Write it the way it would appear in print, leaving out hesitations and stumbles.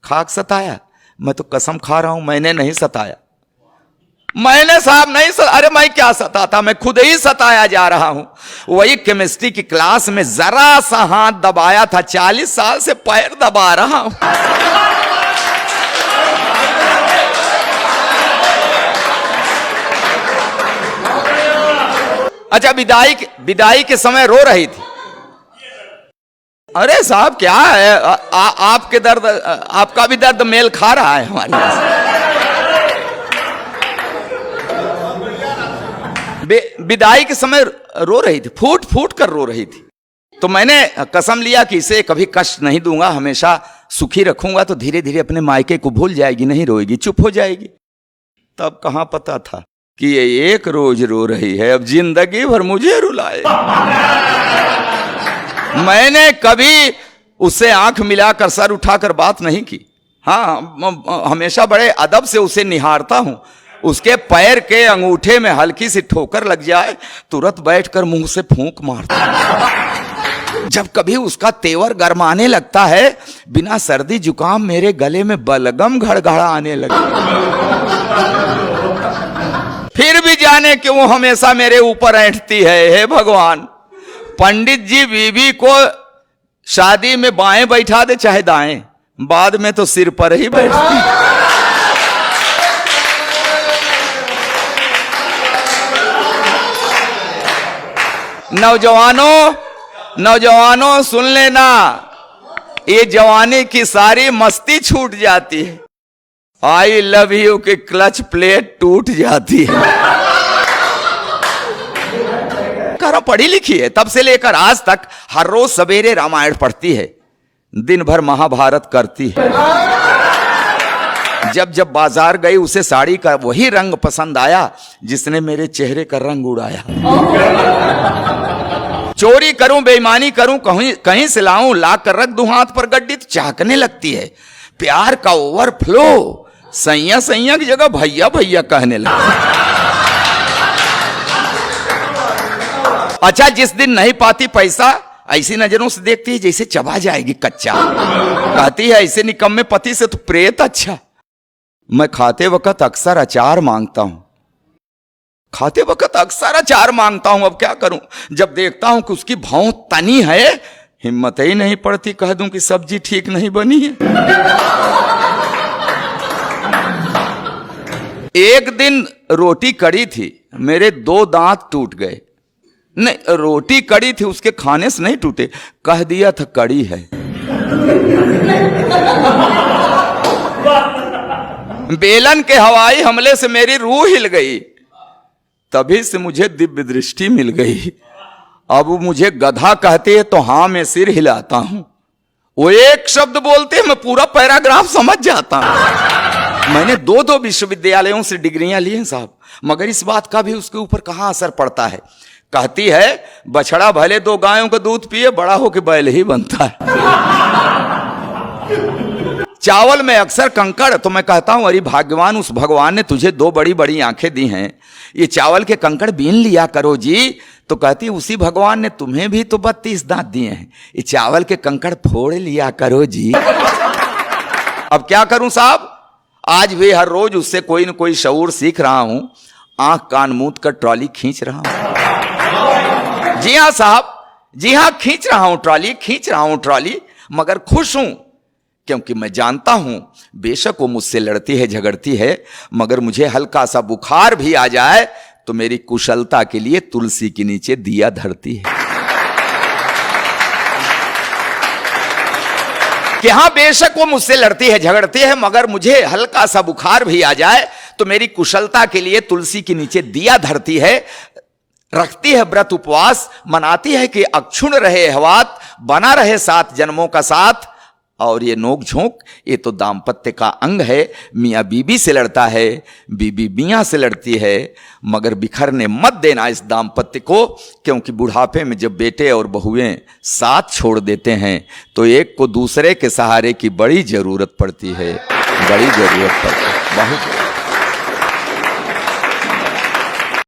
खाक सताया? मैं तो कसम खा रहा हूं मैंने नहीं सताया। मैंने साहब नहीं अरे मैं क्या सताता, मैं खुद ही सताया जा रहा हूं। वही केमिस्ट्री की क्लास में जरा सा हाथ दबाया था, 40 साल से पैर दबा रहा हूं। अच्छा, विदाई के समय रो रही थी। अरे साहब क्या है, आपके दर्द, आपका भी दर्द मेल खा रहा है हमारे विदाई के समय रो रही थी, फूट फूट कर रो रही थी। तो मैंने कसम लिया कि इसे कभी कष्ट नहीं दूंगा, हमेशा सुखी रखूंगा, तो धीरे धीरे अपने मायके को भूल जाएगी, नहीं रोएगी, चुप हो जाएगी। तब कहां पता था कि ये एक रोज रो रही है, अब जिंदगी भर मुझे रुलाए। मैंने कभी उससे आंख मिलाकर सर उठाकर बात नहीं की। हाँ, हमेशा बड़े अदब से उसे निहारता हूं। उसके पैर के अंगूठे में हल्की सी ठोकर लग जाए, तुरंत बैठकर मुंह से फूंक मारता हूं। जब कभी उसका तेवर गरमाने लगता है, बिना सर्दी जुकाम मेरे गले में बलगम घड़घड़ाने लगे। फिर भी जाने क्यों हमेशा मेरे ऊपर ऐंठती है। हे भगवान, पंडित जी बीवी को शादी में बाएं बैठा दे चाहे दाएं, बाद में तो सिर पर ही बैठती। नौजवानों सुन लेना, ये जवानी की सारी मस्ती छूट जाती है। आई लव यू की क्लच प्लेट टूट जाती है। करो, पढ़ी लिखी है, तब से लेकर आज तक हर रोज सवेरे रामायण पढ़ती है, दिन भर महाभारत करती है। जब जब बाजार गई उसे साड़ी का वही रंग पसंद आया जिसने मेरे चेहरे का रंग उड़ाया। चोरी करूं, बेईमानी करूं, कहीं से लाऊं, ला कर रख दूं हाथ पर गड्डी, तो चाहकने लगती है। प्यार का ओवरफ्लो, सैया सैया की जगह भैया भैया कहने लगा। अच्छा, जिस दिन नहीं पाती पैसा, ऐसी नजरों से देखती है जैसे चबा जाएगी कच्चा। कहती है ऐसे निकम्मे पति से तो प्रेत अच्छा। मैं खाते वक्त अक्सर अचार मांगता हूं, अब क्या करूं। जब देखता हूं कि उसकी भौं तनी है, हिम्मत ही नहीं पड़ती कह दूं कि सब्जी ठीक नहीं बनी है। एक दिन रोटी कड़ी थी, मेरे 2 दांत टूट गए। नहीं, रोटी कड़ी थी, उसके खाने से नहीं टूटे, कह दिया था कड़ी है। बेलन के हवाई हमले से मेरी रूह हिल गई, तभी से मुझे दिव्य दृष्टि मिल गई। अब मुझे गधा कहते हैं तो हाँ मैं सिर हिलाता हूं। वो एक शब्द बोलते हैं मैं पूरा पैराग्राफ समझ जाता हूं। मैंने 2 विश्वविद्यालयों से डिग्रियां ली हैं साहब, मगर इस बात का भी उसके ऊपर कहां असर पड़ता है। कहती है बछड़ा भले 2 गायों का दूध पिए, बड़ा होकर बैल ही बनता है। चावल में अक्सर कंकड़, तो मैं कहता हूं अरे भाग्यवान, उस भगवान ने तुझे 2 बड़ी बड़ी आंखें दी हैं, ये चावल के कंकड़ बीन लिया करो जी। तो कहती उसी भगवान ने तुम्हें भी तो 32 दांत दिए हैं, ये चावल के कंकड़ फोड़ लिया करो जी। अब क्या करूं साहब, आज भी हर रोज उससे कोई न कोई शऊर सीख रहा हूं, आंख कान मूंद कर ट्रॉली खींच रहा हूं। जी हां साहब, जी हां, खींच रहा हूं ट्रॉली, मगर खुश हूं, क्योंकि मैं जानता हूं बेशक वो मुझसे लड़ती है, झगड़ती है, मगर मुझे हल्का सा बुखार भी आ जाए तो मेरी कुशलता के लिए तुलसी के नीचे दिया धरती है। कि हां बेशक वो मुझसे लड़ती है, झगड़ती है, मगर मुझे हल्का सा बुखार भी आ जाए तो मेरी कुशलता के लिए तुलसी के नीचे दिया धरती है, रखती है व्रत उपवास, मनाती है कि अक्षुण रहे हवात, बना रहे 7 जन्मों का साथ। और ये नोक झोंक, ये तो दाम्पत्य का अंग है। मियाँ बीबी से लड़ता है, बीबी मियाँ से लड़ती है, मगर बिखरने मत देना इस दाम्पत्य को, क्योंकि बुढ़ापे में जब बेटे और बहुएं साथ छोड़ देते हैं तो एक को दूसरे के सहारे की बड़ी जरूरत पड़ती है, बहुत।